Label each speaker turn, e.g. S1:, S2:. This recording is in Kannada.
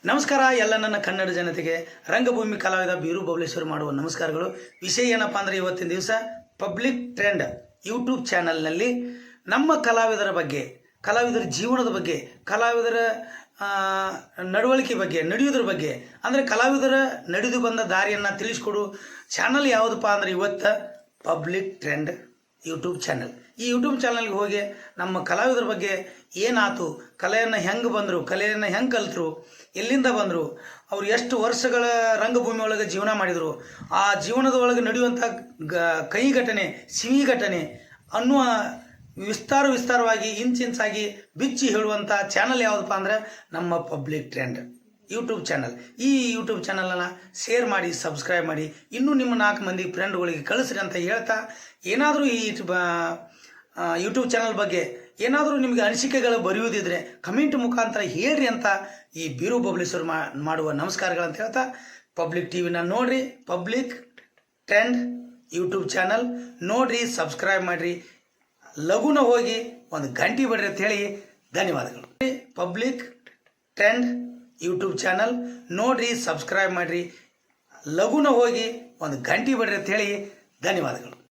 S1: ನಮಸ್ಕಾರ ಎಲ್ಲ ನನ್ನ ಕನ್ನಡ ಜನತೆಗೆ ರಂಗಭೂಮಿ ಕಲಾವಿದ ಬೀರು ಬಬಲೇಶ್ವರ್ ಮಾಡುವ ನಮಸ್ಕಾರಗಳು. ವಿಷಯ ಏನಪ್ಪ ಅಂದರೆ ಇವತ್ತಿನ ದಿವಸ ಪಬ್ಲಿಕ್ ಟ್ರೆಂಡ್ ಯೂಟ್ಯೂಬ್ ಚಾನಲ್ನಲ್ಲಿ ನಮ್ಮ ಕಲಾವಿದರ ಬಗ್ಗೆ, ಕಲಾವಿದರ ಜೀವನದ ಬಗ್ಗೆ, ಕಲಾವಿದರ ನಡವಳಿಕೆ ಬಗ್ಗೆ, ನಡೆಯೋದ್ರ ಬಗ್ಗೆ, ಅಂದರೆ ಕಲಾವಿದರ ನಡೆದು ಬಂದ ದಾರಿಯನ್ನು ತಿಳಿಸ್ಕೊಡು ಚಾನಲ್ ಯಾವುದಪ್ಪ ಅಂದರೆ ಇವತ್ತು ಪಬ್ಲಿಕ್ ಟ್ರೆಂಡ್ ಯೂಟ್ಯೂಬ್ ಚಾನಲ್. ಈ ಯೂಟ್ಯೂಬ್ ಚಾನಲ್ಗೆ ಹೋಗಿ ನಮ್ಮ ಕಲಾವಿದರ ಬಗ್ಗೆ ಏನಾಯ್ತು, ಕಲೆಯನ್ನು ಹೆಂಗೆ ಬಂದರು, ಕಲೆಯನ್ನು ಹೆಂಗೆ ಕಲಿತರು, ಎಲ್ಲಿಂದ ಬಂದರು, ಅವರು ಎಷ್ಟು ವರ್ಷಗಳ ರಂಗಭೂಮಿ ಒಳಗೆ ಜೀವನ ಮಾಡಿದರು, ಆ ಜೀವನದ ಒಳಗೆ ನಡೆಯುವಂಥ ಕಹಿ ಘಟನೆ, ಸಿಹಿ ಘಟನೆ ಅನ್ನುವ ವಿಸ್ತಾರವಾಗಿ ಇಂಚಿಂಚಾಗಿ ಬಿಚ್ಚಿ ಹೇಳುವಂಥ ಚಾನಲ್ ಯಾವುದಪ್ಪ ಅಂದರೆ ನಮ್ಮ ಪಬ್ಲಿಕ್ ಟ್ರೆಂಡ್ ಯೂಟ್ಯೂಬ್ ಚಾನಲ್. ಈ ಯೂಟ್ಯೂಬ್ ಚಾನಲನ್ನು ಶೇರ್ ಮಾಡಿ, ಸಬ್ಸ್ಕ್ರೈಬ್ ಮಾಡಿ, ಇನ್ನೂ ನಿಮ್ಮ 4 ಮಂದಿ ಫ್ರೆಂಡ್ಗಳಿಗೆ ಕಳಿಸ್ರಿ ಅಂತ ಹೇಳ್ತಾ, ಏನಾದರೂ ಈ ಯೂಟ್ಯೂಬ್ ಚಾನಲ್ ಬಗ್ಗೆ ಏನಾದರೂ ನಿಮಗೆ ಅನಿಸಿಕೆಗಳು ಬರೆಯುವುದಿದ್ರೆ ಕಮೆಂಟ್ ಮುಖಾಂತರ ಹೇಳ್ರಿ ಅಂತ ಈ ಬೀರು ಬಬಲೇಶ್ವರ್ ಮಾಡುವ ನಮಸ್ಕಾರಗಳಂತ ಹೇಳ್ತಾ, ಪಬ್ಲಿಕ್ ಟಿವಿನ ನೋಡ್ರಿ, ಪಬ್ಲಿಕ್ ಟ್ರೆಂಡ್ ಯೂಟ್ಯೂಬ್ ಚಾನಲ್ ನೋಡ್ರಿ, ಸಬ್ಸ್ಕ್ರೈಬ್ ಮಾಡಿರಿ, ಲಘುನ ಹೋಗಿ ಒಂದು ಗಂಟೆ ಬಿಡ್ರಿ ಅಂತ ಹೇಳಿ ಧನ್ಯವಾದಗಳು. ಪಬ್ಲಿಕ್ ಟ್ರೆಂಡ್ ಯೂಟ್ಯೂಬ್ ಚಾನಲ್ ನೋಡ್ರಿ, ಸಬ್ಸ್ಕ್ರೈಬ್ ಮಾಡಿರಿ, ಲಘುನ ಹೋಗಿ ಒಂದು ಗಂಟೆ ಬಿಡ್ರಿ ಅಂತ ಹೇಳಿ ಧನ್ಯವಾದಗಳು.